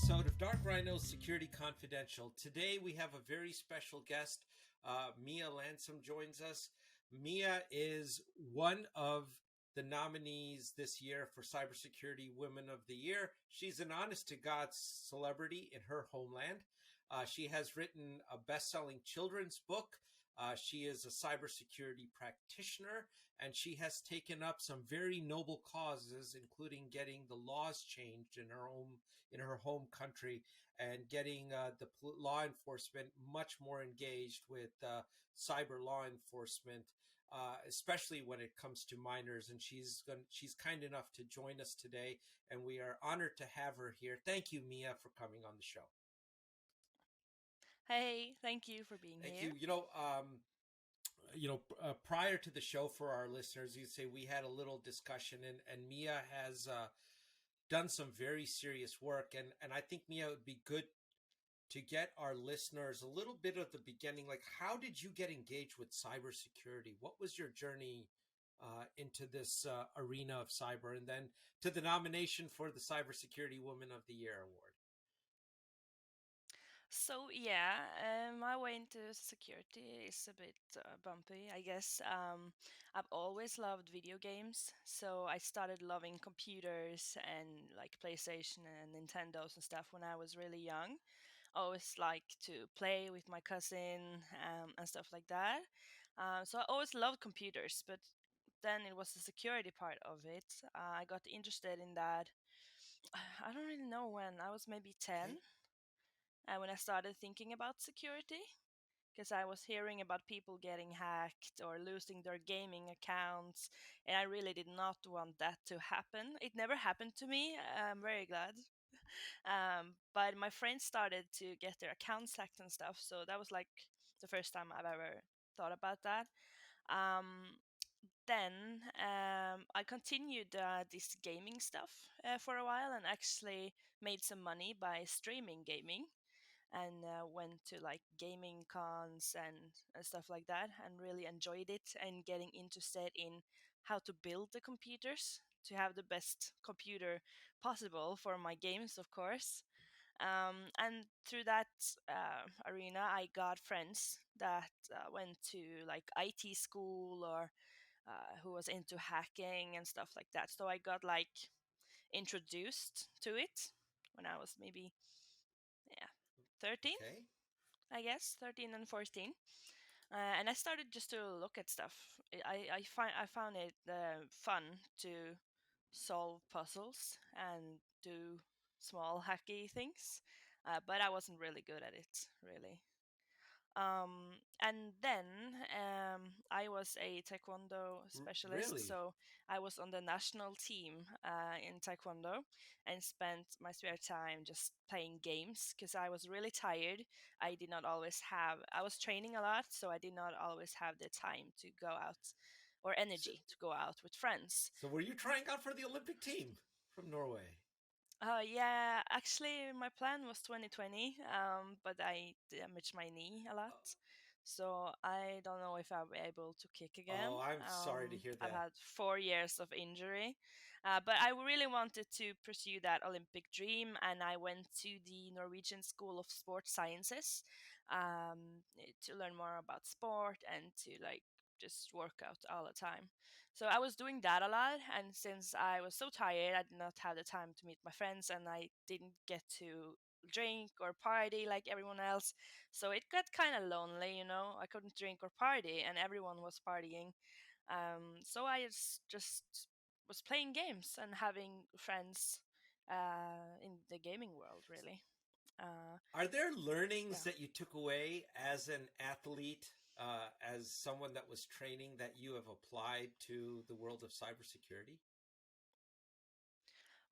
episode of Dark Rhino's Security Confidential. Today we have a very special guest. Mia Lansom joins us. Mia is one of the nominees this year for Cybersecurity Women of the Year. She's an honest-to-God celebrity in her homeland. She has written a best-selling children's book. She is a cybersecurity practitioner, and she has taken up some very noble causes, including getting the laws changed in her home country and getting the law enforcement much more engaged with cyber law enforcement, especially when it comes to minors. And she's kind enough to join us today, and we are honored to have her here. Thank you, Mia, for coming on the show. Hey, thank you for being Thank here. Prior to the show, for our listeners, you'd say we had a little discussion, and Mia has done some very serious work, and I think, Mia, it would be good to get our listeners a little bit of the beginning. Like, how did you get engaged with cybersecurity? What was your journey into this arena of cyber, and then to the nomination for the Cybersecurity Woman of the Year award? So yeah, my way into security is a bit bumpy, I guess. I've always loved video games, so I started loving computers and like PlayStation and Nintendos and stuff when I was really young. I always like to play with my cousin and stuff like that. So I always loved computers, but then it was the security part of it. I got interested in that. I don't really know when. I was maybe 10 Okay. when I started thinking about security because I was hearing about people getting hacked or losing their gaming accounts, and I really did not want that to happen. It never happened to me. I'm very glad. But my friends started to get their accounts hacked and stuff, so that was like the first time I've ever thought about that. Um, then I continued this gaming stuff for a while and actually made some money by streaming gaming and went to like gaming cons and stuff like that and really enjoyed it and getting interested in how to build the computers to have the best computer possible for my games, of course. And through that arena, I got friends that went to like IT school or who was into hacking and stuff like that. So I got like introduced to it when I was maybe, yeah, 13, Okay. I guess, 13 and 14. And I started just to look at stuff. I found it fun to solve puzzles and do small hacky things, but I wasn't really good at it, really. And then I was a taekwondo specialist, Really? so I was on the national team in taekwondo and spent my spare time just playing games because I was really tired. I was training a lot, so I did not always have the time to go out or So, energy to go out with friends. so were you trying out for the Olympic team from Norway? Yeah, actually, my plan was 2020, but I damaged my knee a lot. So I don't know if I'll be able to kick Oh, again. I'm sorry to hear I've that. had 4 years of injury, but I really wanted to pursue that Olympic dream, and I went to the Norwegian School of Sports Sciences to learn more about sport and to like just work out all the time. So I was doing that a lot, and since I was so tired, I did not have the time to meet my friends, and I didn't get to drink or party like everyone else. So it got kind of lonely, you know. I couldn't drink or party, and everyone was partying. So I just was playing games and having friends in the gaming world, really. Uh, Are there learnings yeah. that you took away as an athlete, as someone that was training, that you have applied to the world of cybersecurity?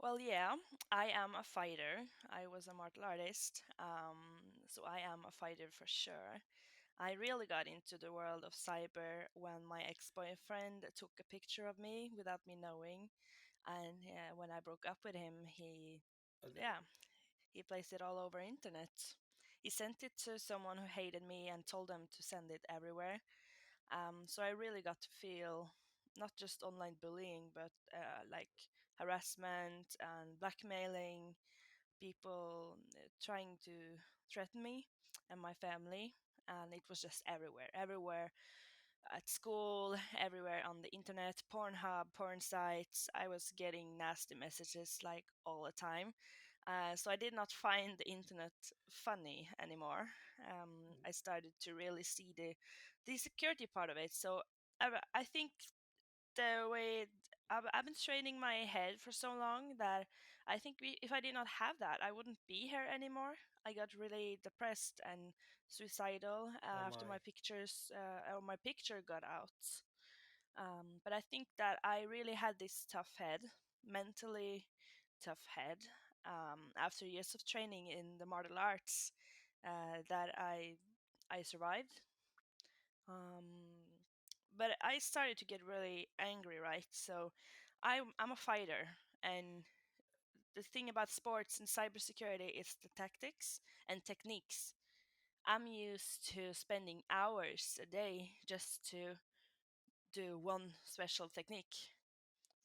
Well, yeah, I am a fighter. I was a martial artist, so I am a fighter for sure. I really got into the world of cyber when my ex-boyfriend took a picture of me without me knowing, and when I broke up with him, Uh, yeah, he placed it all over internet. He sent it to someone who hated me and told them to send it everywhere. So I really got to feel not just online bullying, but like harassment and blackmailing, people trying to threaten me and my family, and it was just everywhere, everywhere at school, everywhere on the internet, Pornhub, porn sites. I was getting nasty messages like all the time. So I did not find the internet funny anymore. I started to really see the security part of it. So I think the way I've been training my head for so long that I think if I did not have that, I wouldn't be here anymore. I got really depressed and suicidal Oh after my. my pictures or my picture got out. But I think that I really had this tough head, mentally tough head, after years of training in the martial arts, that I survived. But I started to get really angry, right? So I'm a fighter, and the thing about sports and cybersecurity is the tactics and techniques. I'm used to spending hours a day just to do one special technique,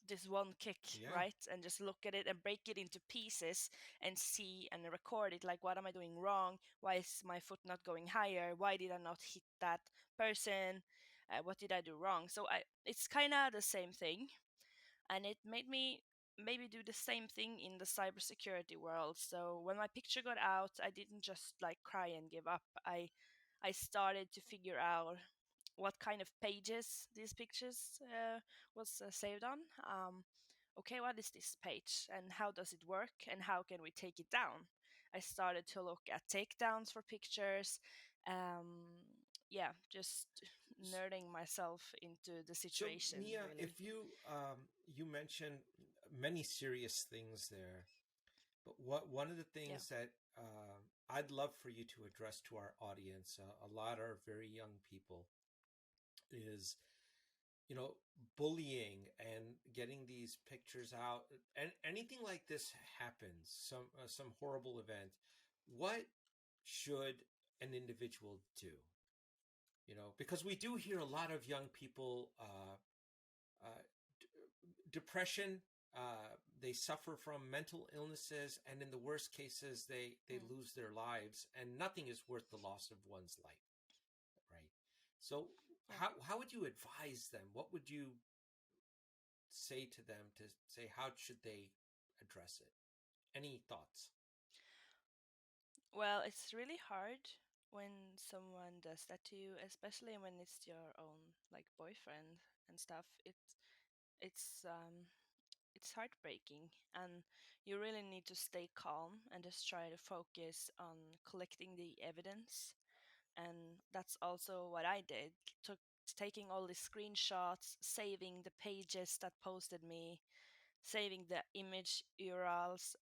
this one kick, Yeah. right? And just look at it and break it into pieces and see and record it. Like, what am I doing wrong? Why is my foot not going higher? Why did I not hit that person? What did I do wrong? It's kind of the same thing, and it made me maybe do the same thing in the cybersecurity world. So when my picture got out, I didn't just like cry and give up. I started to figure out what kind of pages these pictures was saved on. Okay, what is this page and how does it work and how can we take it down? I started to look at takedowns for pictures. Yeah, just S- nerding myself into the So situation, Mia, really. if you mentioned many serious things there, but what one of the Yeah. things that I'd love for you to address to our audience, a lot are very young people, is you know bullying and getting these pictures out, and anything like this happens, some horrible event. What should an individual do? Because we do hear a lot of young people uh, depression. They suffer from mental illnesses, and in the worst cases, they Mm. lose their lives, and nothing is worth the loss of one's life, right? So, Yeah. how would you advise them? What would you say to them to say how should they address it? Any thoughts? Well, it's really hard when someone does that to you, especially when it's your own like boyfriend and stuff. It's it's heartbreaking, and you really need to stay calm and just try to focus on collecting the evidence. And that's also what I did. Took taking all the screenshots, saving the pages that posted me, saving the image URLs,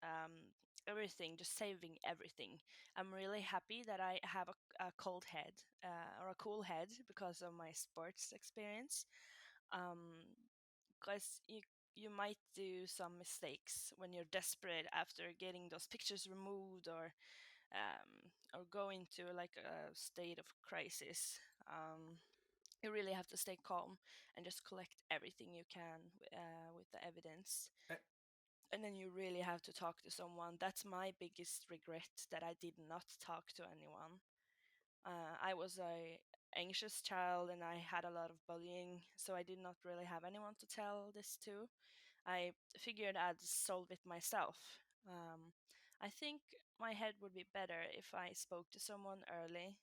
everything, just saving everything. I'm really happy that I have a cold head or a cool head because of my sports experience. Because you might do some mistakes when you're desperate after getting those pictures removed, or go into like a state of crisis. You really have to stay calm and just collect everything you can with the evidence, Uh, and then you really have to talk to someone. That's my biggest regret, that I did not talk to anyone. I was a anxious child and I had a lot of bullying, so I did not really have anyone to tell this to. I figured I'd solve it myself. I think my head would be better if I spoke to someone early.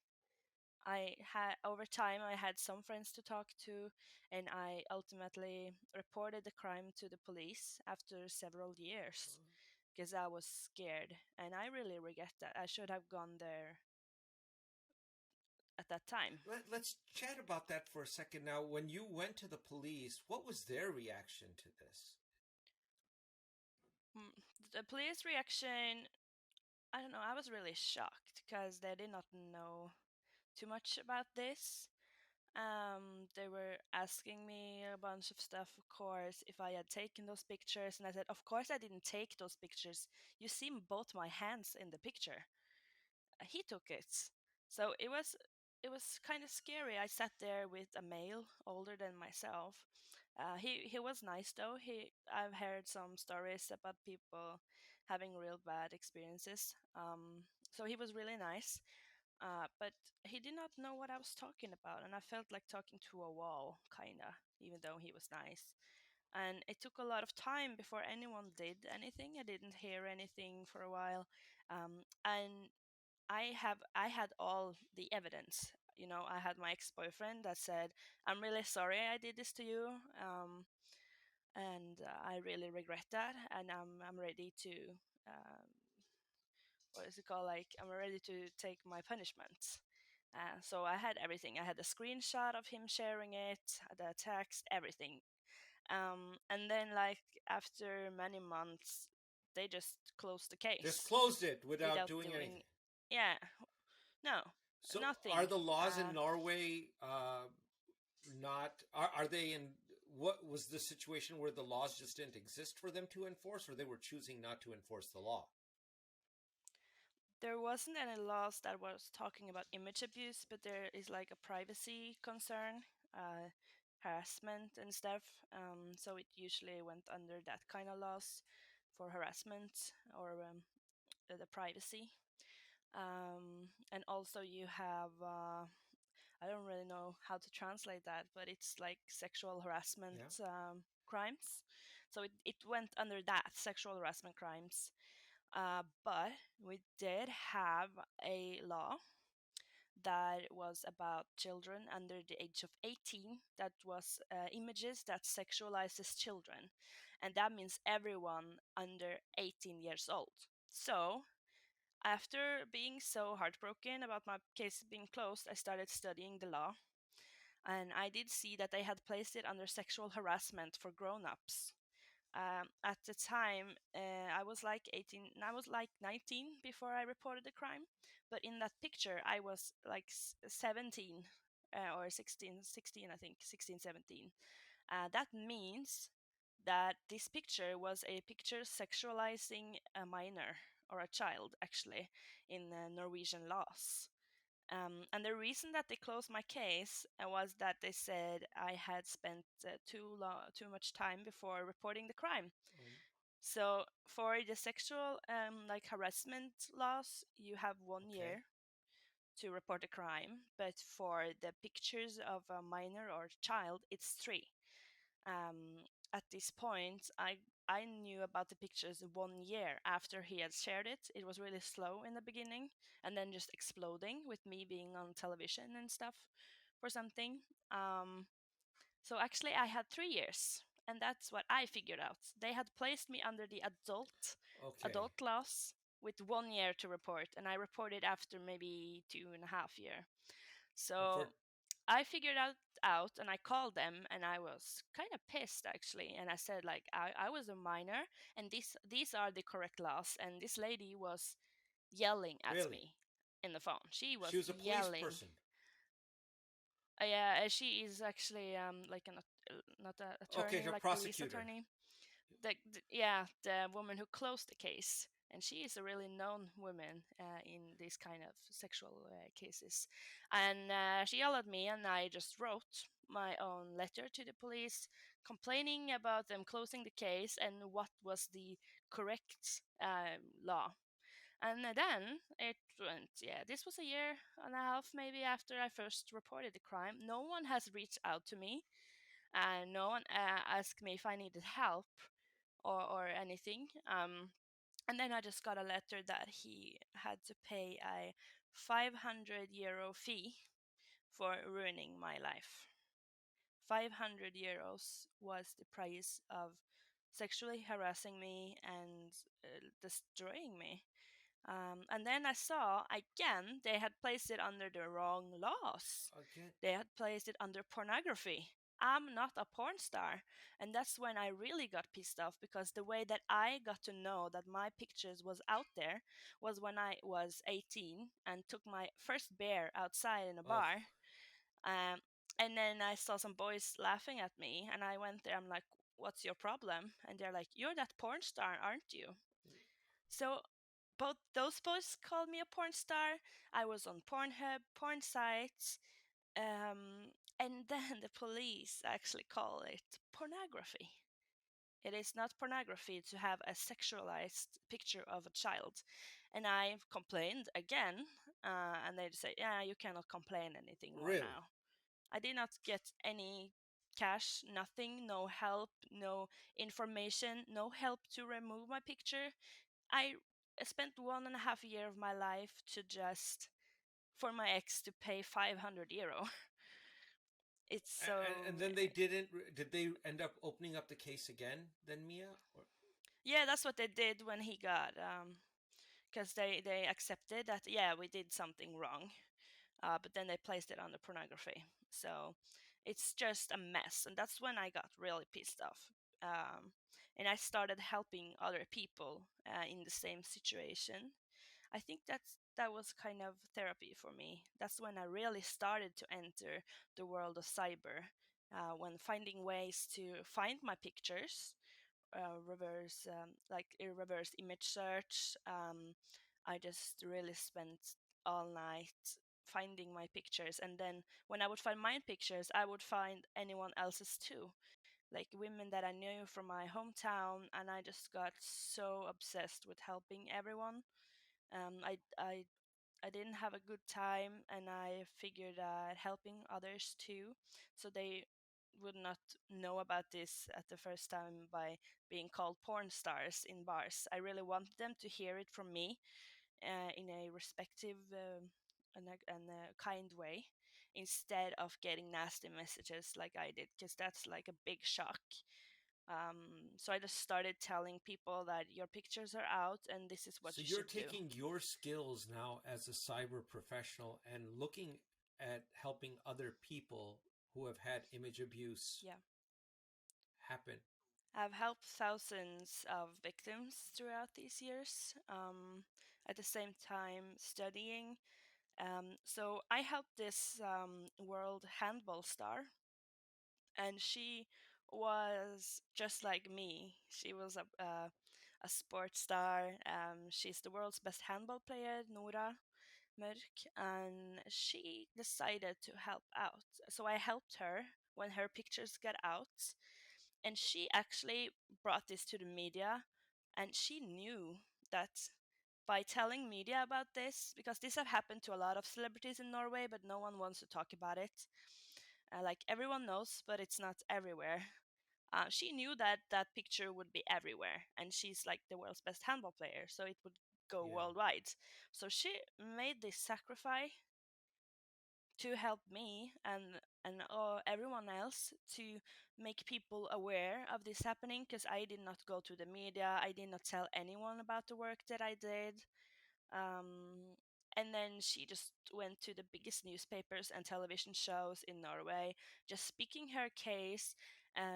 I had Over time I had some friends to talk to, and I ultimately reported the crime to the police after several years because I was scared, and I really regret that. I should have gone there at that time. let's chat about that for a second. Now, when you went to the police, what was their reaction to this? Mm, The police reaction, I don't know, I was really shocked because they did not know too much about this. They were asking me a bunch of stuff, of course, if I had taken those pictures, and I said, of course I didn't take those pictures. You see both my hands in the picture. He took it. So it was kind of scary. I sat there with a male older than myself. He was nice though. He I've heard some stories about people having real bad experiences. So he was really nice, but he did not know what I was talking about, and I felt like talking to a wall, kinda, even though he was nice. And it took a lot of time before anyone did anything. I didn't hear anything for a while, and I had all the evidence. You know, I had my ex-boyfriend that said, "I'm really sorry I did this to you, and I really regret that, and I'm ready to." Um, what is it called? Like, I'm ready to take my punishment. So I had everything. I had a screenshot of him sharing it, the text, everything. And then, like, after many months, they just closed the Just case closed it without without doing anything. doing, yeah, no, So, are nothing. the laws in Uh, Norway not? Are they in? What was the situation where the laws just didn't exist for them to enforce, or they were choosing not to enforce the law? there wasn't any laws that was talking about image abuse, but there is like a privacy concern, uh, harassment and stuff. So it usually went under that kind of laws for harassment or the privacy. And also you have I don't really know how to translate that, but it's like sexual harassment Yeah. crimes. So it went under that sexual harassment crimes. But we did have a law that was about children under the age of 18 that was images that sexualizes children, and that means everyone under 18 years old. So after being so heartbroken about my case being closed, I started studying the law, and I did see that they had placed it under sexual harassment for grown-ups. At the time, I was like 18, I was like 19 before I reported the crime. But in that picture, I was like 17 or 16, 16, I think, 16, 17. That means that this picture was a picture sexualizing a minor or a child, actually, in Norwegian laws. And the reason that they closed my case was that they said I had spent too much time before reporting the crime. Um, So for the sexual like harassment laws, you have 1 year okay. to report a crime, but for the pictures of a minor or child, it's three. At this point, I knew about the pictures 1 year after he had shared it. It was really slow in the beginning, and then just exploding with me being on television and stuff for something. Um, so actually, I had 3 years, and that's what I figured out. They had placed me under the Okay. adult class with 1 year to report, and I reported after maybe 2.5 years. And for So I figured out and I called them and I was kind of pissed actually, and I said like I was a minor and these are the correct laws, and this lady was yelling at really, me in the phone. She was she was a police yelling. person. Yeah, she is actually like an not an Okay, attorney, a like police prosecutor. attorney. Yeah, the woman who closed the case, and she is a really known woman in these kind of sexual cases. And she yelled at me, and I just wrote my own letter to the police complaining about them closing the case and what was the correct law. And then it went, yeah, this was a year and a half maybe after I first reported the crime. No one has reached out to me, and no one asked me if I needed help or anything. And then I just got a letter that he had to pay a 500 euro fee for ruining my life. 500 euros was the price of sexually harassing me and destroying me. And then I saw again they had placed it under the wrong laws. Again. They had placed it under pornography. I'm not a porn star. And that's when I really got pissed off, because the way that I got to know that my pictures was out there was when I was 18 and took my first beer outside in a Oh, bar. Um, and then I saw some boys laughing at me, and I went there. I'm like, "What's your problem?" And they're like, "You're that porn star, aren't you?" So both those boys called me a porn star. I was on Pornhub, porn sites, and then the police actually call it pornography. It is not pornography to have a sexualized picture of a child. And I complained again, and they say, yeah, you cannot complain anything more Really? now. I did not get any cash, nothing, no help, no information, no help to remove my picture. I spent 1.5 year of my life to just for my ex to pay €500. It's And so then they didn't. Did they end up opening up the case again? Then Mia? Or, yeah, that's what they did when he got because they accepted that yeah we did something wrong, but then they placed it on the pornography. So it's just a mess, and that's when I got really pissed off. And I started helping other people in the same situation. I think that was kind of therapy for me. That's when I really started to enter the world of cyber, when finding ways to find my pictures, reverse like a reverse image search. I just really spent all night finding my pictures, and then when I would find my pictures, I would find anyone else's too, like women that I knew from my hometown, and I just got so obsessed with helping everyone. I didn't have a good time, and I figured helping others too, so they would not know about this at the first time by being called porn stars in bars. I really wanted them to hear it from me in a respective and a kind way, instead of getting nasty messages like I did, because that's like a big shock. So I just started telling people that your pictures are out and this is what so you you're should do. taking your skills now as a cyber professional and looking at helping other people who have had image abuse Yeah. happen. I've helped thousands of victims throughout these years, at the same time studying. So I helped this world handball star, and she was just like me. She was a sports star. She's the world's best handball player, Nora Mörk, and she decided to help out. So I helped her when her pictures got out, and she actually brought this to the media, and she knew that by telling media about this, because this have happened to a lot of celebrities in Norway, but no one wants to talk about it. Like everyone knows, but it's not everywhere. She knew that that picture would be everywhere, and she's like the world's best handball player, so it would go Yeah. worldwide. So she made this sacrifice to help me and everyone else to make people aware of this happening, because I did not go to the media. I did not tell anyone about the work that I did. And then she just went to the biggest newspapers and television shows in Norway, just speaking her case,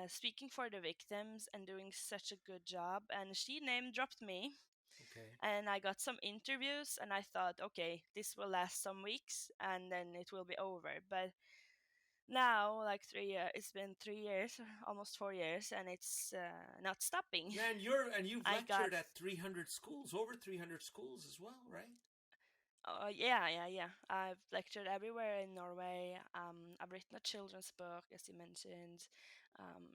speaking for the victims, and doing such a good job. And she name dropped me, Okay. and I got some interviews, and I thought, okay, this will last some weeks and then it will be over. But now, like 3 years, it's been 3 years, almost 4 years, and it's not stopping. Yeah, and you've I got lectured at 300 schools, over 300 schools as well, right? yeah. I've lectured everywhere in Norway. I've written a children's book, as you mentioned.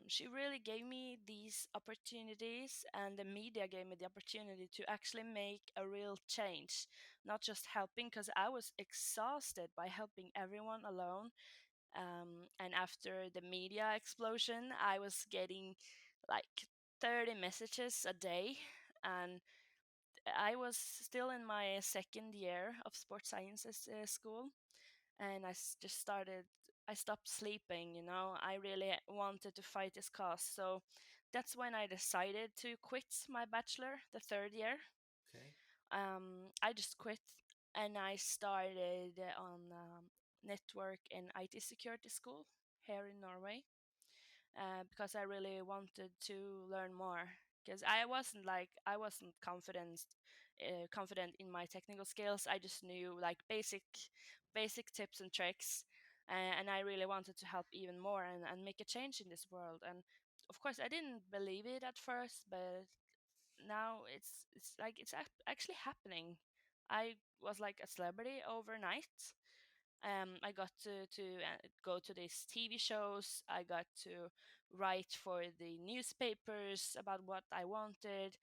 She really gave me these opportunities, and the media gave me the opportunity to actually make a real change, not just helping, because I was exhausted by helping everyone alone. And after the media explosion, I was getting like 30 messages a day, and I was still in my second year of sports sciences school, and just started. I stopped sleeping. I really wanted to fight this cause, so that's when I decided to quit my bachelor, the third year. Okay. I just quit, and I started on network and IT security school here in Norway, because I really wanted to learn more. Because I wasn't confident in my technical skills. I just knew like basic tips and tricks, and I really wanted to help even more and make a change in this world. And of course, I didn't believe it at first, but now it's like it's actually happening. I was like a celebrity overnight, I got to go to these TV shows. I got to write for the newspapers about what I wanted.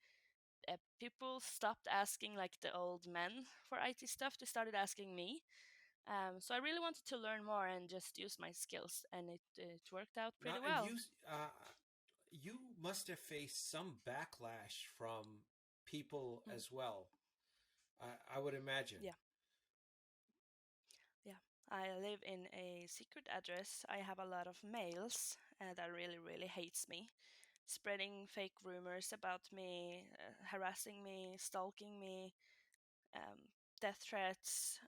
People stopped asking like the old men for IT stuff. They started asking me. So I really wanted to learn more and just use my skills, and it worked out Now, pretty well. you must have faced some backlash from people Mm. as well. I would imagine. Yeah, yeah. I live in a secret address. I have a lot of mails that really hates me, spreading fake rumors about me, harassing me, stalking me, um, death threats.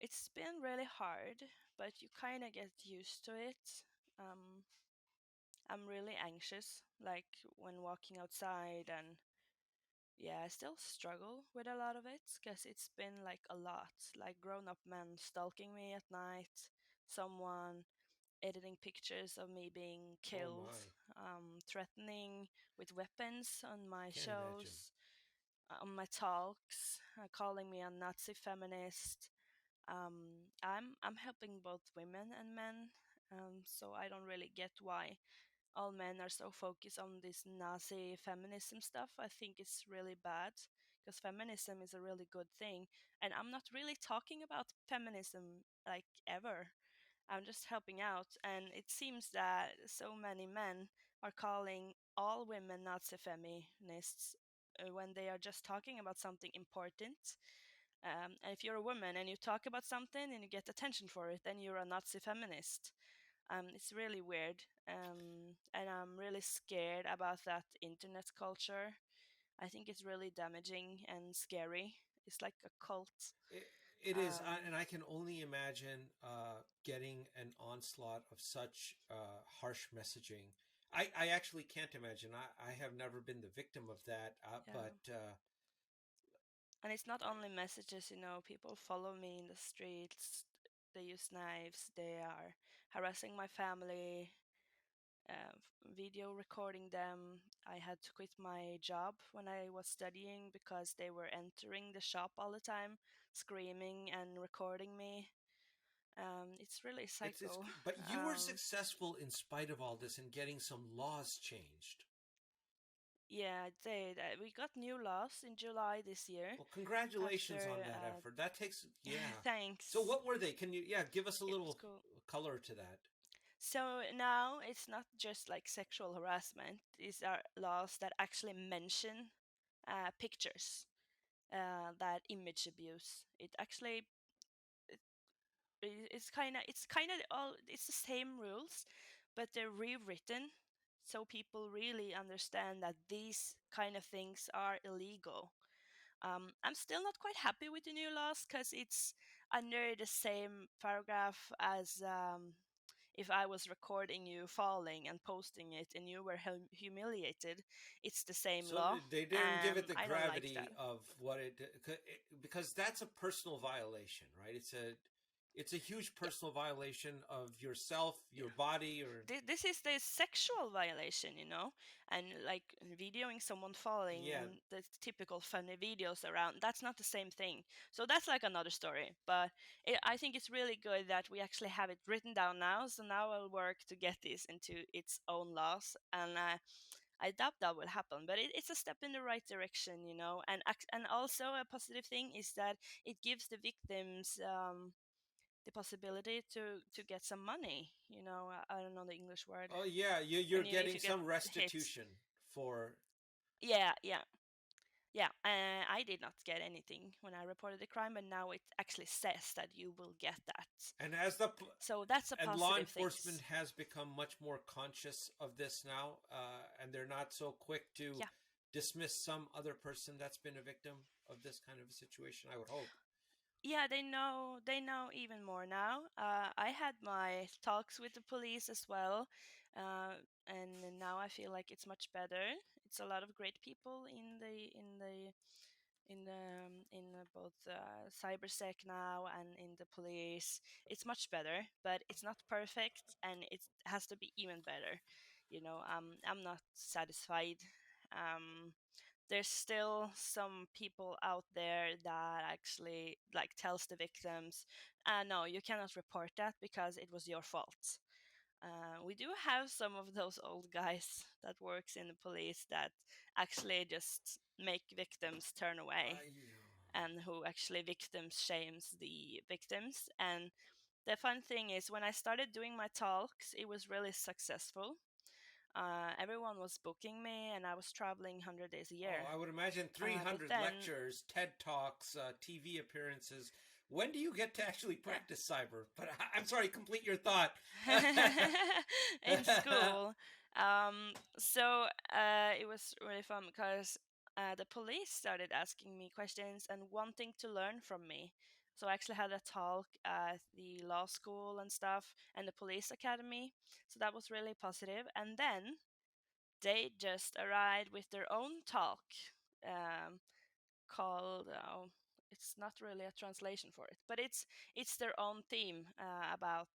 It's been really hard, but you kind of get used to it. Um, I'm really anxious, like when walking outside, and yeah, I still struggle with a lot of it because it's been like a lot, like grown up men stalking me at night, someone editing pictures of me being Oh killed, my, threatening with weapons on my can't imagine. shows, on my talks, calling me a Nazi feminist. I'm helping both women and men, so I don't really get why all men are so focused on this Nazi feminism stuff. I think it's really bad because feminism is a really good thing. And I'm not really talking about feminism like ever. I'm just helping out. And it seems that so many men are calling all women Nazi feminists when they are just talking about something important. And if you're a woman and you talk about something and you get attention for it, then you're a Nazi feminist. It's really weird, and I'm really scared about that internet culture. I think it's really damaging and scary. It's like a cult. It, it is, Um, and I can only imagine getting an onslaught of such harsh messaging. I actually can't imagine. I have never been the victim of that, yeah, but and it's not only messages. People follow me in the streets. They use knives. They are harassing my family. Video recording them. I had to quit my job when I was studying because they were entering the shop all the time, screaming and recording me. It's really it's. psycho. But you were Um, successful in spite of all this in getting some laws changed. yeah, I did. We got new laws in July this year. Well, congratulations After on that effort. That takes, yeah. So thanks, what were they? Can you, yeah, give us a it was little cool. color to that? So now it's not just like sexual harassment. These are laws that actually mention pictures, that image abuse. It actually it's the same rules, but they're rewritten so people really understand that these kind of things are illegal. I'm still not quite happy with the new laws because it's under the same paragraph as, if I was recording you falling and posting it and you were humiliated, it's the same So law. they didn't give it the I don't like that. gravity of what because that's a personal violation, right? It's a huge Yeah, personal violation of yourself, yeah. your body, or This is the sexual violation, and like videoing someone falling yeah. and the typical funny videos around. That's not the same thing. So that's like another story. But I think it's really good that we actually have it written down now. So now I'll work to get this into its own laws, and I doubt that will happen. But it's a step in the right direction, and also a positive thing is that it gives the victims. The possibility to get some money. I don't know the English word. Oh yeah, you're When you if getting you get some hit. restitution for. Yeah, yeah, yeah. I did not get anything when I reported the crime, but now it actually says that you will get that. And So that's a and law positive thing. enforcement has become much more conscious of this now, and they're not so quick to Yeah, dismiss some other person that's been a victim of this kind of a situation. I would hope. yeah. They know even more now. I had my talks with the police as well, uh, and now I feel like it's much better. It's a lot of great people in both cybersec now and in the police. It's much better, but it's not perfect, and it has to be even better. I'm not satisfied. um there's still some people out there that actually like tells the victims, no, you cannot report that because it was your fault. We do have some of those old guys that works in the police that actually just make victims turn away, I, and who actually victim shames the victims. And the fun thing is, when I started doing my talks, it was really successful. Everyone was booking me, and I was traveling 100 days a oh, year. I would imagine But 300 then, lectures, TED Talks, TV appearances. When do you get to actually yeah, practice cyber? But I'm sorry, complete your thought. in school. It was really fun because the police started asking me questions and wanting to learn from me. So I actually had a talk at the law school and stuff and the police academy. So that was really positive. And then they just arrived with their own talk, um, called it's not really a translation for it, but it's their own theme about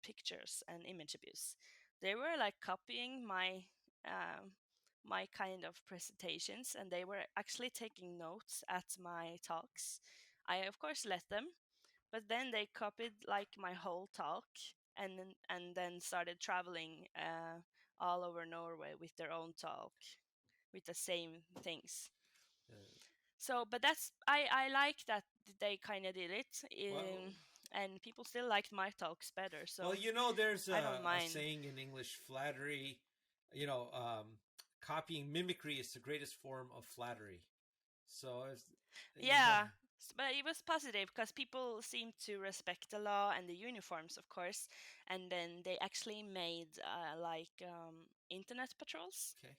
pictures and image abuse. They were like copying um, my kind of presentations, and they were actually taking notes at my talks. I of course let them, but then they copied like my whole talk, and then started traveling all over Norway with their own talk with the same things. So, but I like that they kind of did it, well, and people still liked my talks better. well, So there's I don't a mind. saying in English: flattery. You know, copying mimicry is the greatest form of flattery. So, yeah, Yeah, but it was positive because people seemed to respect the law and the uniforms, of course. And then they actually made internet patrols. okay.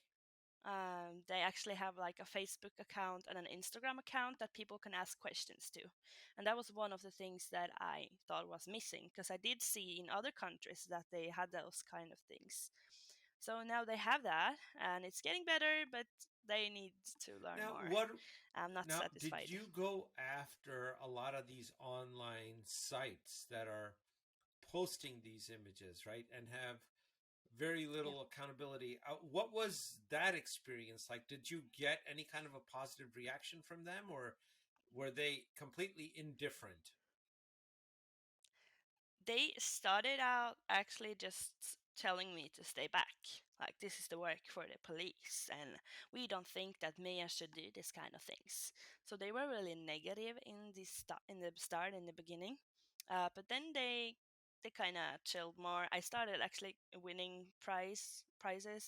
They actually have like a Facebook account and an Instagram account that people can ask questions to. And that was one of the things that I thought was missing, because I did see in other countries that they had those kind of things. So now they have that, and it's getting better, but they need to learn Now, more. what? I'm not Now, did satisfied. you go after a lot of these online sites that are posting these images, right, and have very Yeah. little accountability? What was that experience like? Did you get any kind of a positive reaction from them, or were they completely indifferent? They started out actually just telling me to stay back. Like, this is the work for the police, and we don't think that Mia should do this kind of things. So they were really negative in the start, in the beginning. But then they kind of chilled more. I started actually winning prizes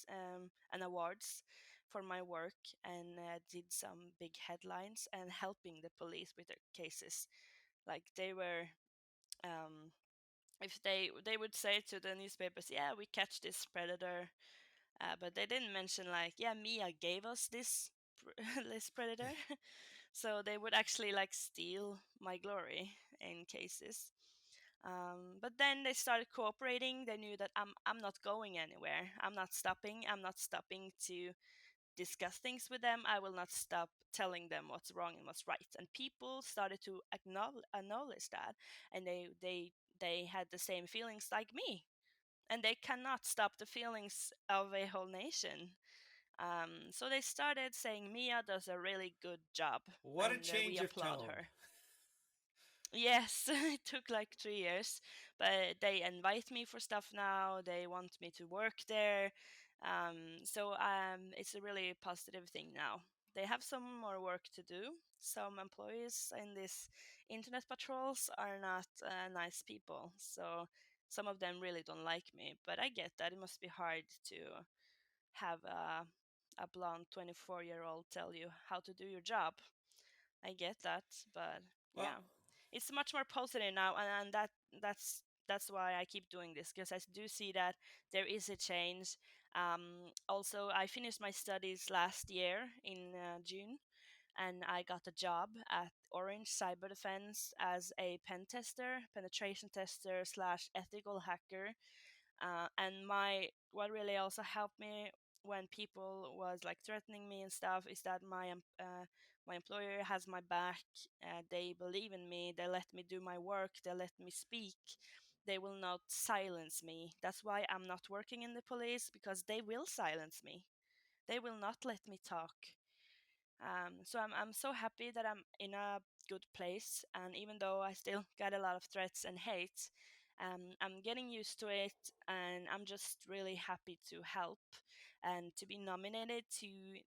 and awards for my work, and did some big headlines and helping the police with their cases. Like, they were um, if they would say to the newspapers, yeah, we catch this predator, but they didn't mention like, yeah, Mia gave us this predator. So they would actually like steal my glory in cases. But then they started cooperating. They knew that I'm not going anywhere. I'm not stopping to discuss things with them. I will not stop telling them what's wrong and what's right. And people started to acknowledge that, and they had the same feelings like me, and they cannot stop the feelings of a whole nation. So they started saying Mia does a really good job, What a and we change of applaud tone. her. Yes, it took like 3 years, but they invite me for stuff now. They want me to work there. It's a really positive thing now. They have some more work to do. Some employees in this internet patrols are not nice people. So some of them really don't like me, but I get that. It must be hard to have a blonde 24-year-old tell you how to do your job. I get that, but Well, yeah, it's much more positive now, and that's why I keep doing this, because I do see that there is a change. Also, I finished my studies last year in June, and I got a job at Orange Cyber Defense as a pen tester, penetration tester slash ethical hacker. And my what really also helped me when people was like threatening me and stuff is that my employer has my back. They believe in me. They let me do my work. They let me speak. They will not silence me. That's why I'm not working in the police, because they will silence me. They will not let me talk. So I'm so happy that I'm in a good place, and even though I still get a lot of threats and hate, I'm getting used to it, and I'm just really happy to help and to be nominated to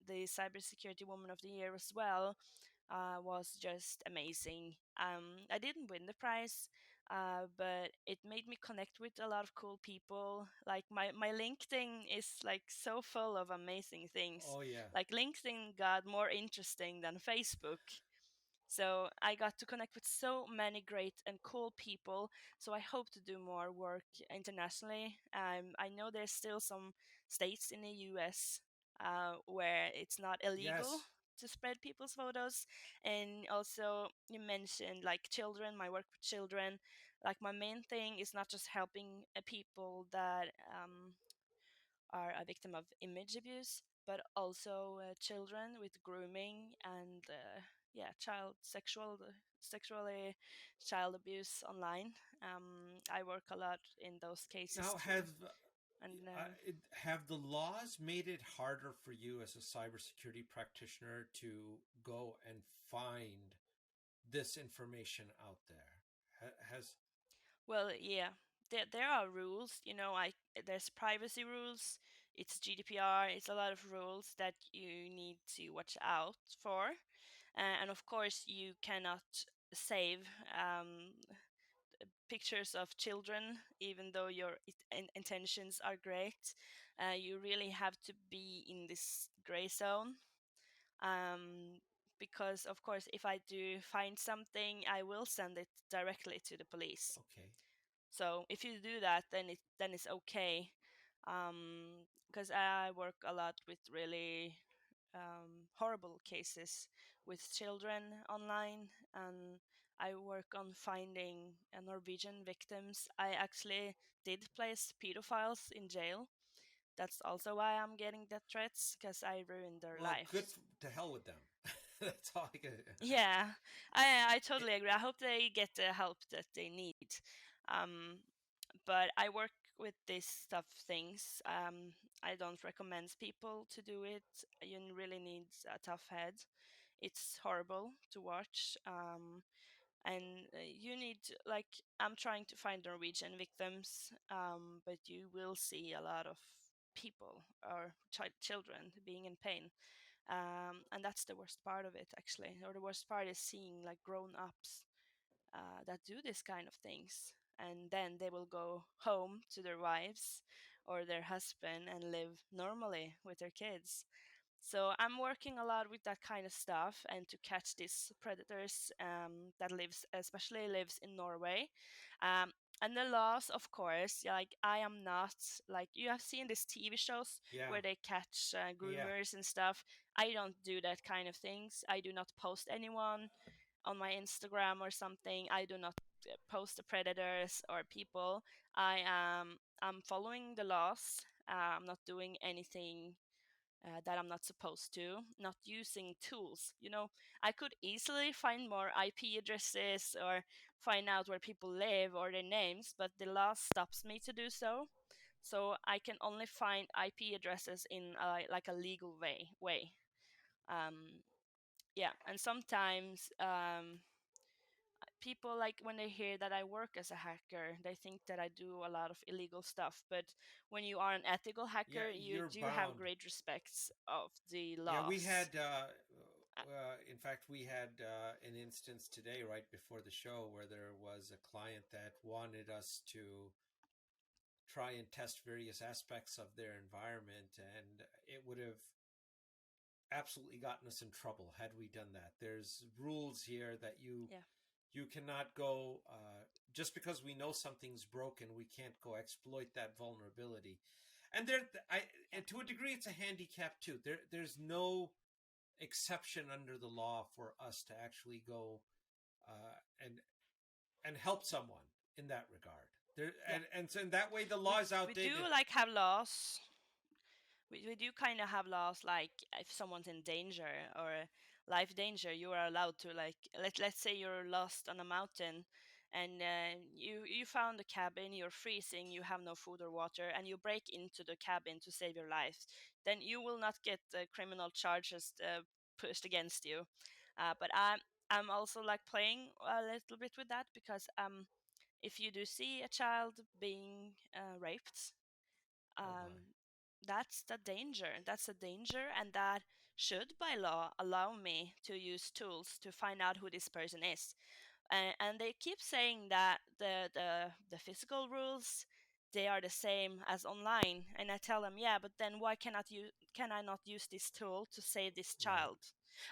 the Cybersecurity Woman of the Year as well. Was just amazing. I didn't win the prize, but it made me connect with a lot of cool people. Like my LinkedIn is like so full of amazing things. Oh yeah. Like LinkedIn got more interesting than Facebook. So I got to connect with so many great and cool people. So I hope to do more work internationally. I know there's still some states in the US where it's not illegal Yes. to spread people's photos. And also, you mentioned like children, my work with children. Like, my main thing is not just helping people that are a victim of image abuse, but also children with grooming and yeah, child sexually child abuse online. I work a lot in those cases Now, too, and have the laws made it harder for you as a cybersecurity practitioner to go and find this information out there? Has well, yeah, there are rules. I there's privacy rules. It's GDPR. It's a lot of rules that you need to watch out for, and of course, you cannot save pictures of children, even though your intentions are great. You really have to be in this gray zone. Um, because, of course, if I do find something, I will send it directly to the police. okay. So if you do that, then it's okay. Because I work a lot with really horrible cases with children online, and I work on finding Norwegian victims. I actually did place pedophiles in jail. That's also why I'm getting death threats, because I ruined their Well, good lives. to hell with them. That's all I can. Yeah, I It, totally agree. I hope they get the help that they need. Um, but I work with this tough things. I don't recommend people to do it. You really need a tough head. It's horrible to watch. And you need like, I'm trying to find Norwegian victims, but you will see a lot of people or children being in pain, and that's the worst part of it, actually. Or the worst part is seeing like grown ups that do this kind of things, and then they will go home to their wives or their husband and live normally with their kids. So I'm working a lot with that kind of stuff, and to catch these predators that lives, especially lives in Norway. Um, and the laws, of course, like, I am not, like, you have seen these TV shows yeah. where they catch Yeah. groomers and stuff. I don't do that kind of things. I do not post anyone on my Instagram or something. I do not post the predators or people. I'm following the laws. I'm not doing anything that I'm not supposed to, not using tools. I could easily find more IP addresses or find out where people live or their names, but the law stops me to do so. So I can only find IP addresses in like a legal way. Um, yeah, and sometimes people, like, when they hear that I work as a hacker, they think that I do a lot of illegal stuff. But when you are an ethical Yeah. hacker, you You're do have bound. great respects of the Yeah. We had. laws. Uh, In fact, we had an instance today, right before the show, where there was a client that wanted us to try and test various aspects of their environment, and it would have absolutely gotten us in trouble had we done that. There's rules here that yeah, you cannot go just because we know something's broken, we can't go exploit that vulnerability. And yeah, and to a degree, it's a handicap too. There's no exception under the law for us to actually go uh, and help someone in that regard. There yeah. and so in that way, the law We is we do outdated. like have laws. We do kind of have laws, like if someone's in danger or life danger, you are allowed to, like, let's say you're lost on a mountain, and you found a cabin, you're freezing, you have no food or water, and you break into the cabin to save your life. Then you will not get criminal charges pushed against you. But I'm also like playing a little bit with that because if you do see a child being raped, Oh my. um, that's the danger. That's a danger, and that should by law allow me to use tools to find out who this person is. And they keep saying that the physical rules, they are the same as online, and I tell them, yeah, but then why can I not use this tool to save this Right. child?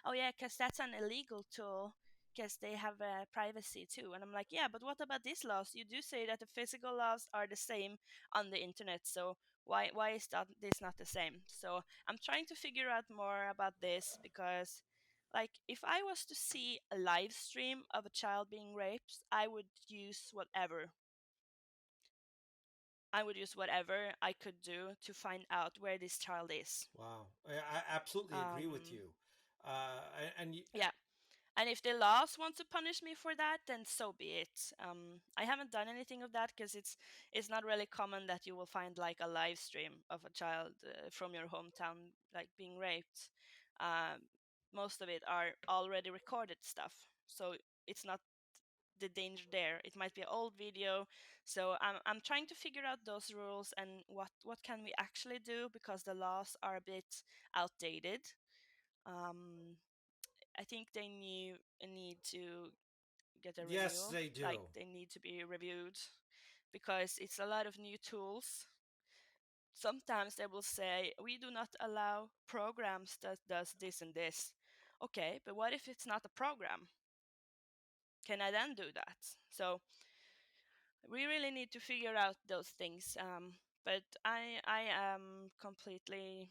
Oh yeah, because that's an illegal tool, because they have privacy too. And I'm like, yeah, but what about these laws? You do say that the physical laws are the same on the internet, so why is that this not the same? So I'm trying to figure out more about this because, like, if I was to see a live stream of a child being raped, I would use whatever I could do to find out where this child is. Wow. I absolutely agree with Um, you. And you, yeah, and if the laws want to punish me for that, then so be it. I haven't done anything of that because it's not really common that you will find like a live stream of a child from your hometown like being raped. Um, Most of it are already recorded stuff, so it's not the danger there. It might be an old video, so I'm trying to figure out those rules and what can we actually do because the laws are a bit outdated. Um, I think they need to get a yes, renewal. they Like do. they need to be reviewed because it's a lot of new tools. Sometimes they will say we do not allow programs that does this and this. Okay, but what if it's not a program? Can I then do that? So we really need to figure out those things. But I am completely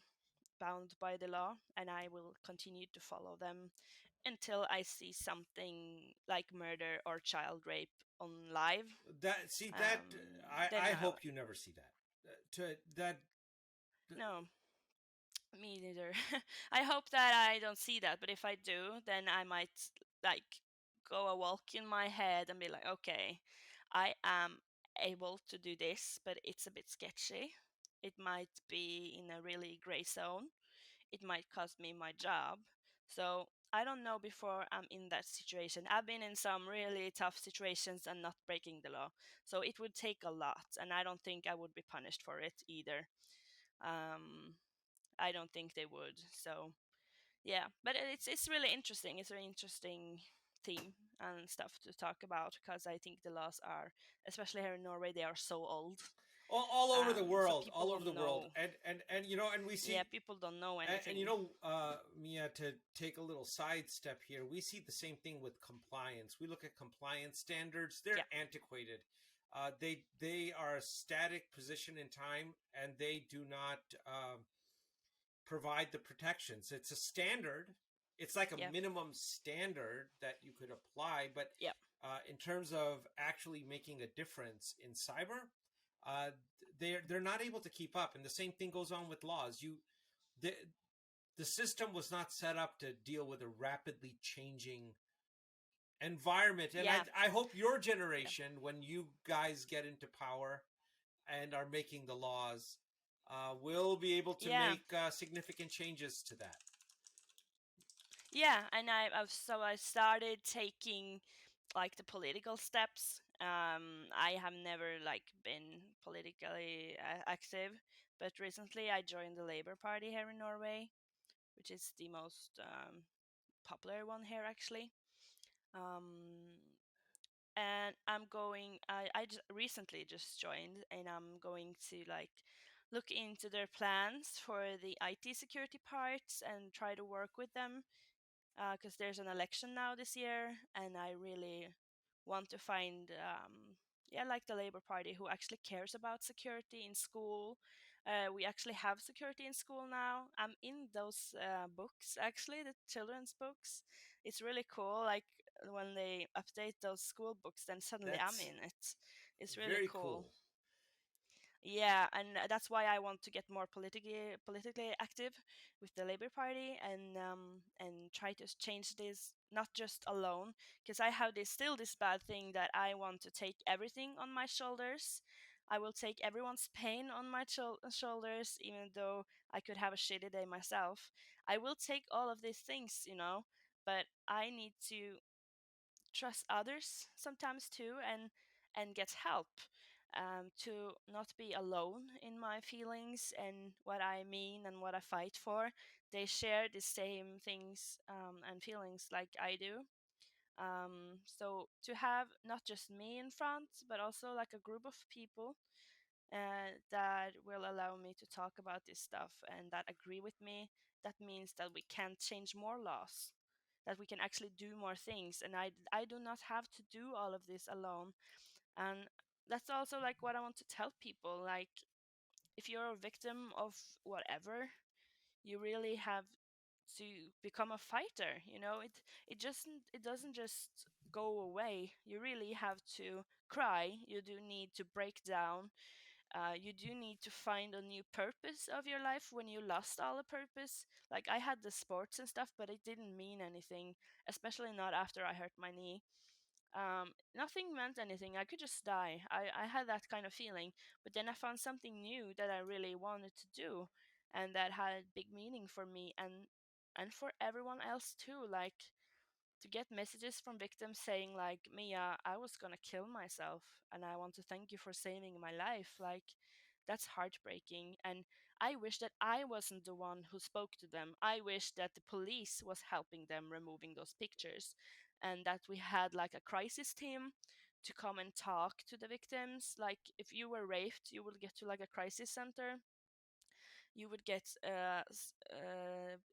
bound by the law, and I will continue to follow them until I see something like murder or child rape on live. That see that Then I I hope you never see that. To that no, me neither. I hope that I don't see that, but if I do, then I might like go a walk in my head and be like, okay, I am able to do this, but it's a bit sketchy. It might be in a really gray zone. It might cost me my job. So I don't know before I'm in that situation. I've been in some really tough situations and not breaking the law. So it would take a lot, and I don't think I would be punished for it either. Um, I don't think they would. So yeah, but it's really interesting. It's an interesting theme and stuff to talk about because I think the laws are, especially here in Norway, they are so old. all over the So world, people all over the don't world, know. and you know, and we Yeah, see, people don't know and you anything. know, Mia, to take a little sidestep here, we see the same thing with compliance. We look at compliance standards; they're Yeah, antiquated. They are a static position in time, and they do not provide the protections. It's a standard. It's like yeah, a minimum standard that you could apply, but yeah, in terms of actually making a difference in cyber, uh, they're not able to keep up. And the same thing goes on with laws. The the system was not set up to deal with a rapidly changing environment. And yeah, I hope your yeah. generation, when you guys get into power and are making the laws, will be able to Yeah, make significant changes to that. yeah, and I started taking like the political steps. I have never like been politically active, but recently I joined the Labour Party here in Norway, which is the most popular one here actually. Um, and recently just joined, and I'm going to like look into their plans for the IT security parts and try to work with them because there's an election now this year, and I really want to find, yeah, like the Labour Party who actually cares about security in school. We actually have security in school now. I'm in those books, actually, the children's books. It's really cool. Like when they update those school books, then suddenly I'm That's in it. It's really very cool. cool. Yeah, and that's why I want to get more politically active with the Labour Party and try to change this not just alone, because I have this bad thing that I want to take everything on my shoulders. I will take everyone's pain on my shoulders, even though I could have a shitty day myself. I will take all of these things, but I need to trust others sometimes too, and get help, to not be alone in my feelings and what I mean and what I fight for. They share the same things, and feelings like I do. So to have not just me in front, but also like a group of people, that will allow me to talk about this stuff and that agree with me, that means that we can change more laws, that we can actually do more things, and I do not have to do all of this alone. And that's also like what I want to tell people, like, if you're a victim of whatever, you really have to become a fighter. It doesn't just go away. You really have to cry. You do need to break down. You do need to find a new purpose of your life when you lost all the purpose. Like, I had the sports and stuff, but it didn't mean anything, especially not after I hurt my knee. Nothing meant anything. I could just die. I had that kind of feeling. But then I found something new that I really wanted to do, and that had big meaning for me, and for everyone else too. Like, to get messages from victims saying like, Mia, I was gonna kill myself, and I want to thank you for saving my life. Like, that's heartbreaking, and I wish that I wasn't the one who spoke to them. I wish that the police was helping them removing those pictures, and that we had like a crisis team to come and talk to the victims. Like, if you were raped, you would get to like a crisis center. You would get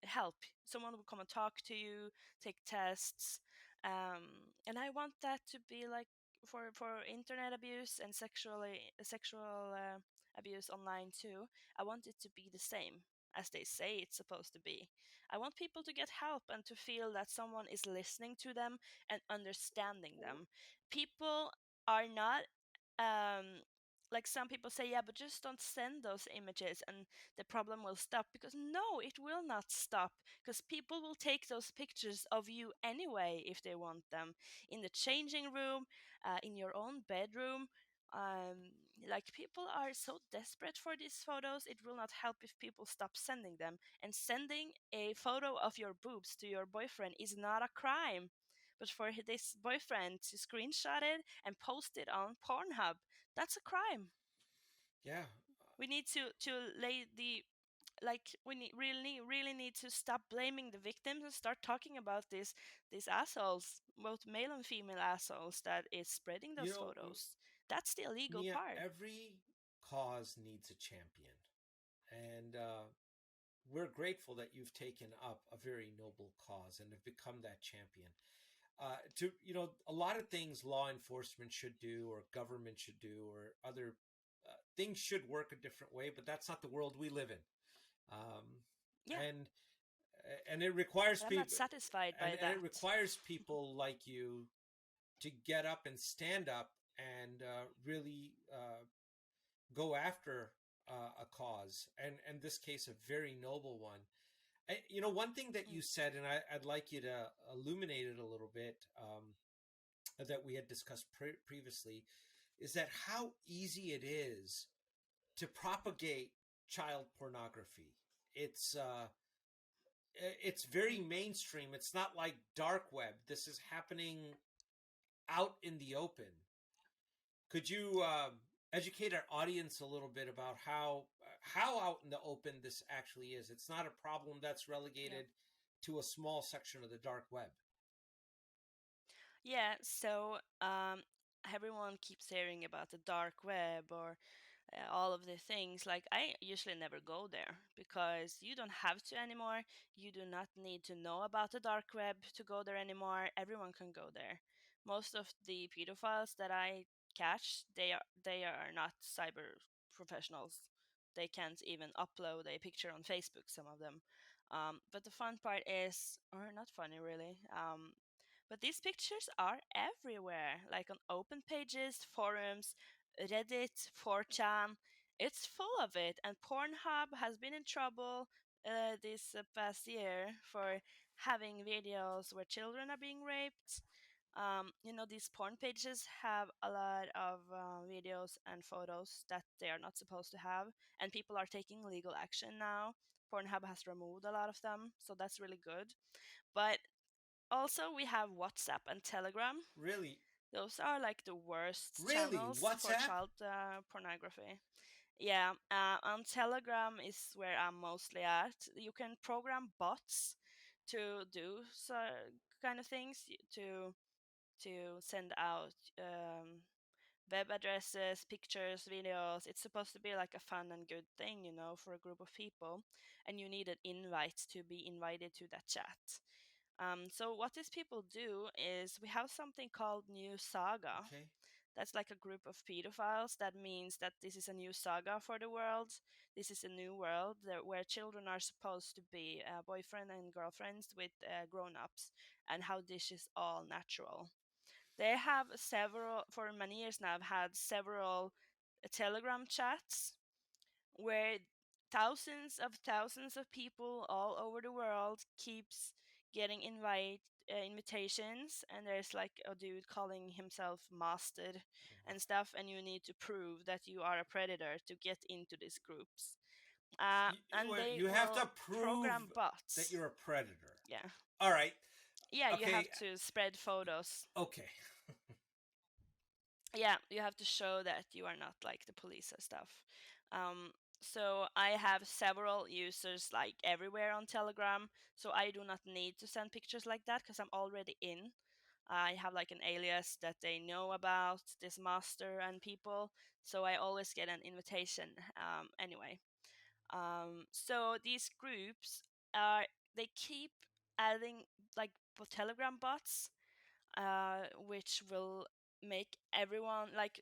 help. Someone would come and talk to you, take tests, and I want that to be like, for internet abuse and sexual abuse online too. I want it to be the same as they say it's supposed to be. I want people to get help and to feel that someone is listening to them and understanding them. People are not, like, some people say, yeah, but just don't send those images and the problem will stop. Because no, it will not stop, because people will take those pictures of you anyway if they want them, in the changing room, in your own bedroom. Like, people are so desperate for these photos, it will not help if people stop sending them. And sending a photo of your boobs to your boyfriend is not a crime, but for this boyfriend to screenshot it and post it on Pornhub, that's a crime. Yeah. We need to lay the, like, we really need to stop blaming the victims and start talking about these assholes, both male and female assholes, that is spreading You those know, photos. That's the illegal Mia, part. every cause needs a champion. And we're grateful that you've taken up a very noble cause and have become that champion. A lot of things law enforcement should do, or government should do, or other things should work a different way, but that's not the world we live in. Um, Yeah, and and it requires but I'm not people, satisfied by and it that. requires people like you to get up and stand up and really go after a cause, and this case a very noble one. One thing that you Mm. said, and I'd like you to illuminate it a little bit, that we had discussed previously, is that how easy it is to propagate child pornography. It's very Mm. mainstream. It's not like dark web. This is happening out in the open. Could you educate our audience a little bit about how out in the open this actually is? It's not a problem that's Yeah. relegated to a small section of the dark web. Yeah, so everyone keeps hearing about the dark web, or all of the things. Like, I usually never go there because you don't have to anymore. You do not need to know about the dark web to go there anymore. Everyone can go there. Most of the pedophiles that I catch, they are not cyber professionals. They can't even upload a picture on Facebook, some of them. But the fun part is, or not funny really, but these pictures are everywhere, like on open pages, forums, Reddit, 4chan. It's full of it, and Pornhub has been in trouble this past year for having videos where children are being raped. These porn pages have a lot of videos and photos that they are not supposed to have, and people are taking legal action now. Pornhub has removed a lot of them, so that's really good. But also, we have WhatsApp and Telegram. Really? Those are like the worst Really? channels for WhatsApp? child pornography. Yeah, on Telegram is where I'm mostly at. You can program bots to do so kind of things to send out web addresses, pictures, videos. It's supposed to be like a fun and good thing, for a group of people, and you need an invite to be invited to that chat. So what these people do is we have something called New Saga. Okay. That's like a group of pedophiles. That means that this is a new saga for the world. This is a new world where children are supposed to be boyfriend and girlfriends with grown-ups, and how this is all natural. They have for many years now, have had several Telegram chats where thousands of people all over the world keeps getting invitations, and there's like a dude calling himself mastered and stuff, and you need to prove that you are a predator to get into these groups. And they You have will to prove program that bots. you're a predator. Yeah, All right. yeah, you Okay. have to spread photos. Okay. Yeah, you have to show that you are not like the police and stuff. Um, so I have several users like everywhere on Telegram, so I do not need to send pictures like that because I'm already in. I have like an alias that they know about this master and people, so I always get an invitation anyway. So these groups are they keep adding like Telegram bots, which will make everyone like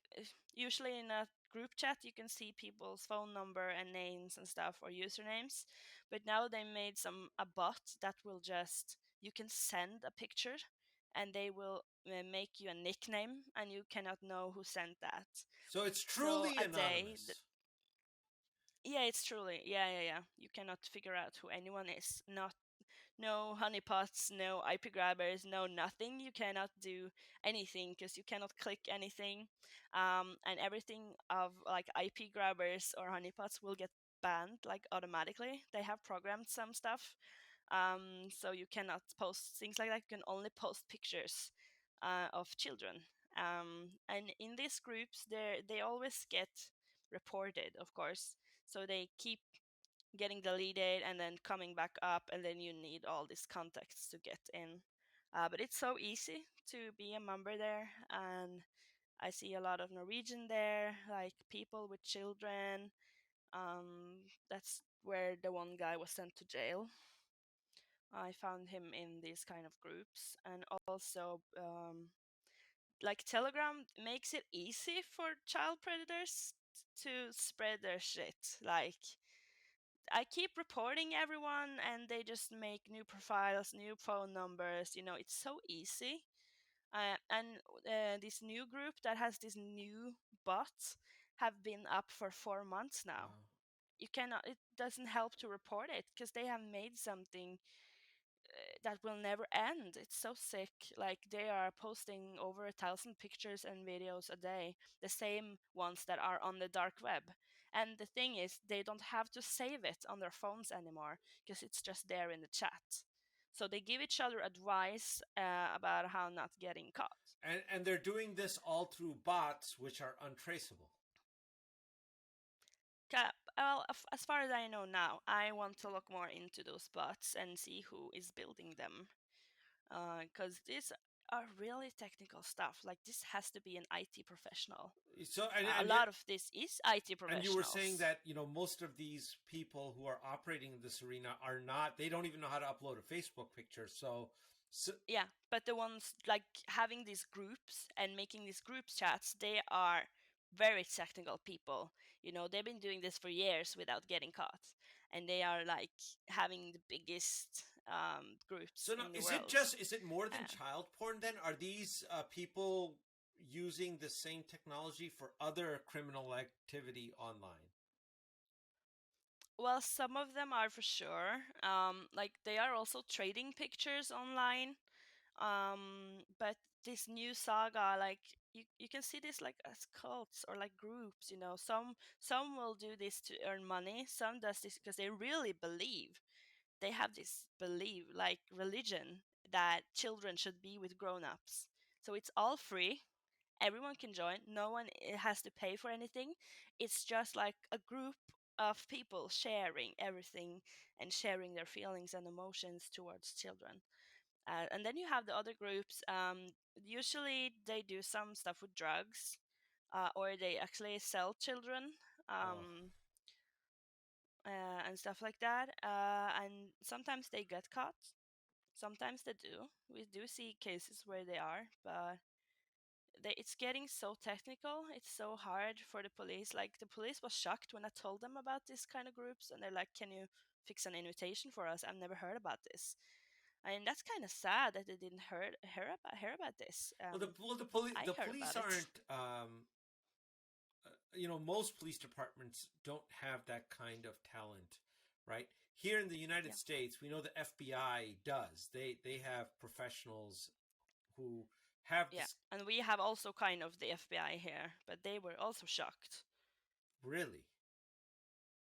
usually in a group chat you can see people's phone number and names and stuff or usernames, but now they made a bot that will just you can send a picture and they will make you a nickname and you cannot know who sent that. So it's So truly a day anonymous. yeah, it's truly yeah, you cannot figure out who anyone is. Not no honeypots, no IP grabbers, no nothing. You cannot do anything because you cannot click anything, and everything of like IP grabbers or honeypots will get banned like automatically. They have programmed some stuff, so you cannot post things like that. You can only post pictures of children, and in these groups, they always get reported, of course. So they keep getting deleted and then coming back up, and then you need all these contacts to get in. But it's so easy to be a member there, and I see a lot of Norwegian there, like people with children. That's where the one guy was sent to jail. I found him in these kind of groups, and also like Telegram makes it easy for child predators to spread their shit. Like I keep reporting everyone and they just make new profiles, new phone numbers. It's so easy. And this new group that has this new bot have been up for 4 months now. Wow. It doesn't help to report it because they have made something that will never end. It's so sick. Like they are posting over 1,000 pictures and videos a day, the same ones that are on the dark web. And the thing is, they don't have to save it on their phones anymore because it's just there in the chat. So they give each other advice about how not getting caught. And they're doing this all through bots, which are untraceable. Well, as far as I know now, I want to look more into those bots and see who is building them, because these are really technical stuff. Like this has to be an IT professional. So A lot of this is IT and you were saying professionals. that most of these people who are operating in this arena are not. They don't even know how to upload a Facebook picture. So Yeah, but the ones like having these groups and making these group chats, they are very technical people. They've been doing this for years without getting caught, and they are like having the biggest groups so now, in the world. is it more than Uh, child porn? Then are these people using the same technology for other criminal activity online? well, some of them are for sure. Like they are also trading pictures online. But this new saga, like you can see this like as cults or like groups, you know. Some will do this to earn money, some does this because they really believe, they have this belief like religion that children should be with grown-ups. So it's all free, everyone can join, no one has to pay for anything. It's just like a group of people sharing everything and sharing their feelings and emotions towards children. And then you have the other groups. Usually they do some stuff with drugs, or they actually sell children, Oh, and stuff like that. And sometimes they get caught. Sometimes they do. We do see cases where they are, but it's getting so technical. It's so hard for the police. Like the police was shocked when I told them about this kind of groups, and they're like, "Can you fix an invitation for us? I've never heard about this." And that's kind of sad that they didn't hear about this. I the heard police about it. aren't. Most police departments don't have that kind of talent, right? Here in the United Yeah, States, we know the FBI does. They have professionals who have yeah. this. And we have also kind of the FBI here, but they were also shocked. Really?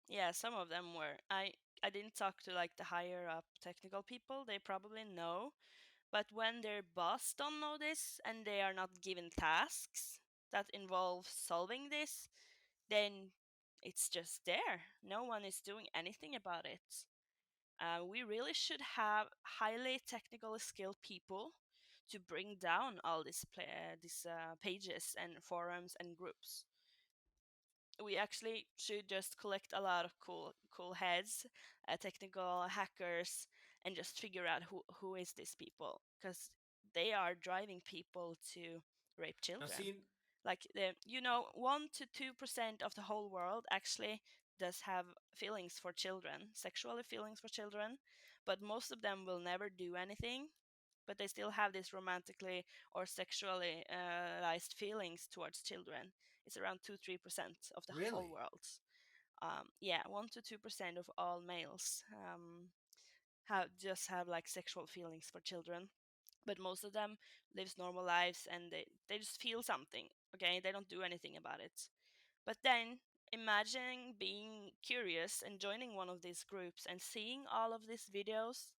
Yeah, some of them were. I didn't talk to like the higher up technical people. They probably know, but when their boss don't know this and they are not given tasks that involve solving this, then it's just there. No one is doing anything about it. We really should have highly technical skilled people to bring down all these pages and forums and groups. We actually should just collect a lot of cool heads, technical hackers, and just figure out who is these people, because they are driving people to rape Now, children. see, Like the 1 to 2% of the whole world actually does have feelings for children, sexually feelings for children, but most of them will never do anything, but they still have this romantically or sexually feelings towards children. It's around 2-3% of the whole really, world. Yeah, 1 to 2% of all males have like sexual feelings for children, but most of them lives normal lives and they just feel something. Okay, they don't do anything about it. But then imagine being curious and joining one of these groups and seeing all of these videos.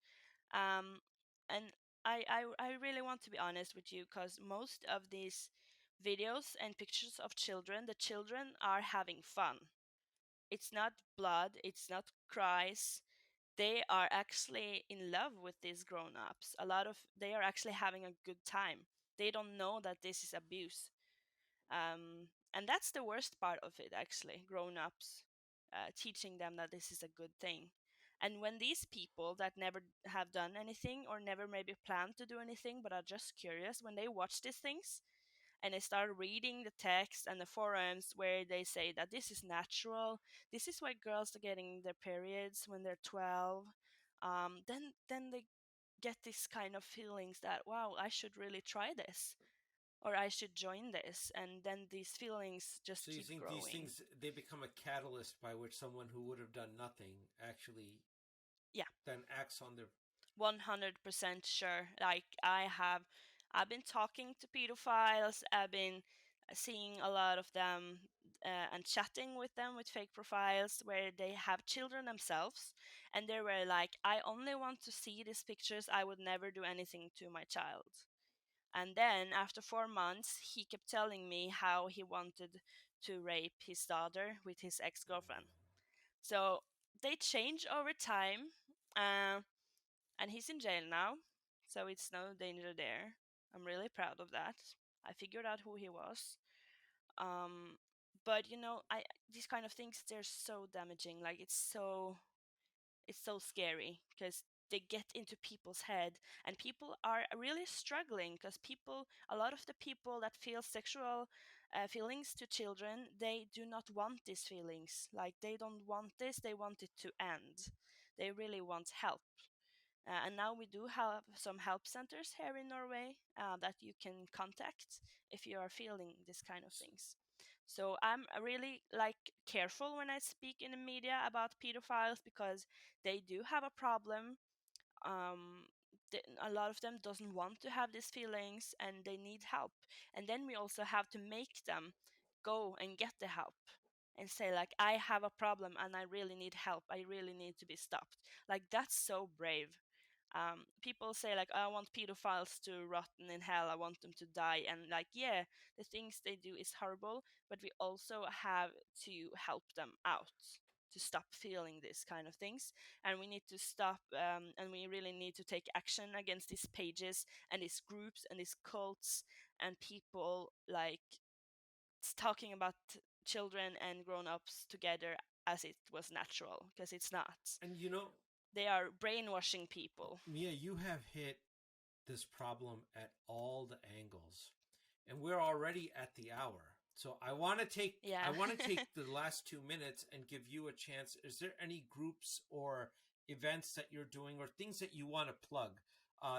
Um, and I really want to be honest with you, because most of these videos and pictures of children, the children are having fun. It's not blood, it's not cries. They are actually in love with these grown-ups. A lot of they are actually having a good time. They don't know that this is abuse. And that's the worst part of it, actually, grown-ups teaching them that this is a good thing. And when these people that never have done anything or never maybe plan to do anything but are just curious, when they watch these things and they start reading the text and the forums where they say that this is natural, this is why girls are getting their periods when they're 12, then they get this kind of feelings that, wow, I should really try this, or I should join this, and then these feelings just so you keep think these growing. things they become a catalyst by which someone who would have done nothing actually Yeah, then acts on their. 100% sure. Like I've been talking to pedophiles. I've been seeing a lot of them and chatting with them with fake profiles where they have children themselves, and they were like, I only want to see these pictures. I would never do anything to my child. And then after 4 months, he kept telling me how he wanted to rape his daughter with his ex-girlfriend. So they change over time. Uh, and he's in jail now, so it's no danger there. I'm really proud of that. I figured out who he was. Um, but I these kind of things, they're so damaging. Like it's so scary because they get into people's head, and people are really struggling because a lot of the people that feel sexual feelings to children, they do not want these feelings. Like they don't want this, they want it to end. They really want help. And now we do have some help centers here in Norway that you can contact if you are feeling this kind of things. So I'm really like careful when I speak in the media about pedophiles, because they do have a problem. Um, a lot of them doesn't want to have these feelings and they need help. And then we also have to make them go and get the help and say like, I have a problem and I really need help, I really need to be stopped. Like, that's so brave. People say like, I want pedophiles to rot in hell, I want them to die, and like, yeah, the things they do is horrible, but we also have to help them out to stop feeling these kind of things. And we need to stop, and we really need to take action against these pages and these groups and these cults and people like talking about children and grown-ups together as it was natural, because it's not. And They are brainwashing people. Mia, you have hit this problem at all the angles, and we're already at the hour. So I want to take Yeah. I want to take the last 2 minutes and give you a chance. Is there any groups or events that you're doing or things that you want to plug?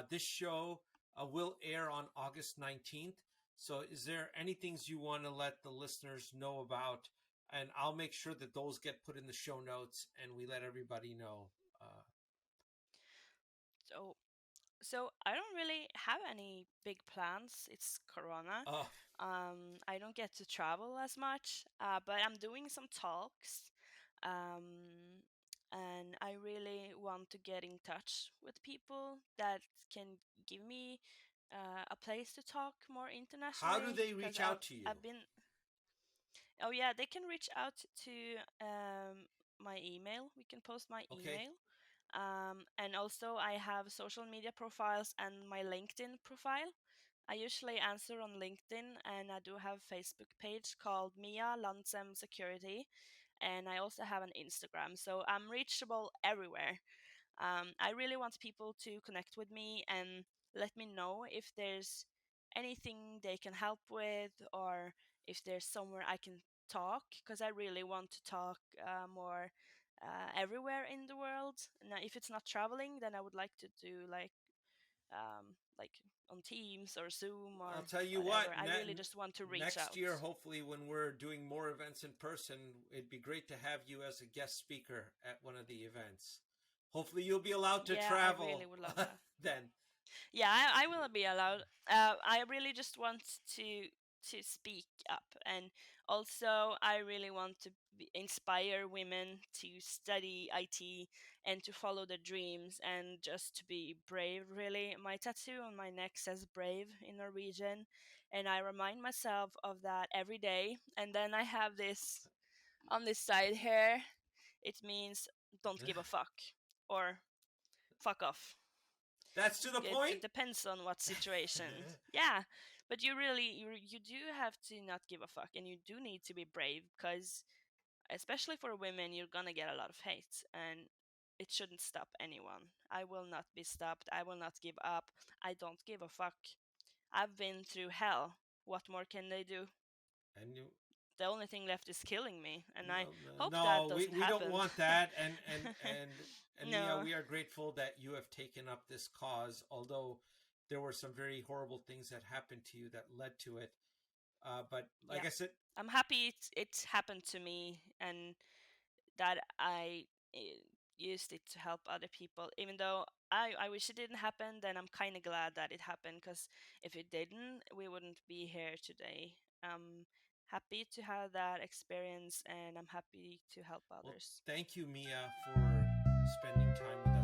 This show will air on August 19th. So is there any things you want to let the listeners know about? And I'll make sure that those get put in the show notes and we let everybody know. so so I don't really have any big plans. It's Corona. Oh, I don't get to travel as much, but I'm doing some talks. Um, and I really want to get in touch with people that can give me a place to talk more how do internationally. they Because reach out to you? I've been. Oh yeah, they can reach out to my email. We can post my Okay. email. And also, I have social media profiles and my LinkedIn profile. I usually answer on LinkedIn, and I do have a Facebook page called Mia Landsem Security, and I also have an Instagram. So I'm reachable everywhere. I really want people to connect with me and let me know if there's anything they can help with, or if there's somewhere I can talk, because I really want to talk more everywhere in the world. Now, if it's not traveling, then I would like to do like on Teams or Zoom I'll or tell you what, whatever. I really just want to reach next out. year, hopefully, when we're doing more events in person, it'd be great to have you as a guest speaker at one of the events. Hopefully, you'll be allowed to Yeah, I really travel would love that. then. Yeah, I will be allowed. I really just want to speak up, and also I really want to inspire women to study IT and to follow their dreams and just to be brave. Really, my tattoo on my neck says "brave" in Norwegian, and I remind myself of that every day. And then I have this on this side here. It means "don't give a fuck" or "fuck off." That's to the point? It depends on what situation. Yeah, but you do have to not give a fuck, and you do need to be brave, because especially for women, you're gonna get a lot of hate, and it shouldn't stop anyone. I will not be stopped. I will not give up. I don't give a fuck. I've been through hell. What more can they do? and you, The only thing left is killing me, and I no, hope that no, doesn't we don't happen. want that. And Mia, No. we are grateful that you have taken up this cause, although there were some very horrible things that happened to you that led to it. But like Yeah. I said, I'm happy it's happened to me, and that I used it to help other people. Even though I wish it didn't happen, then I'm kind of glad that it happened, because if it didn't, we wouldn't be here today. I'm happy to have that experience, and I'm happy to help well, others. thank you, Mia, for spending time with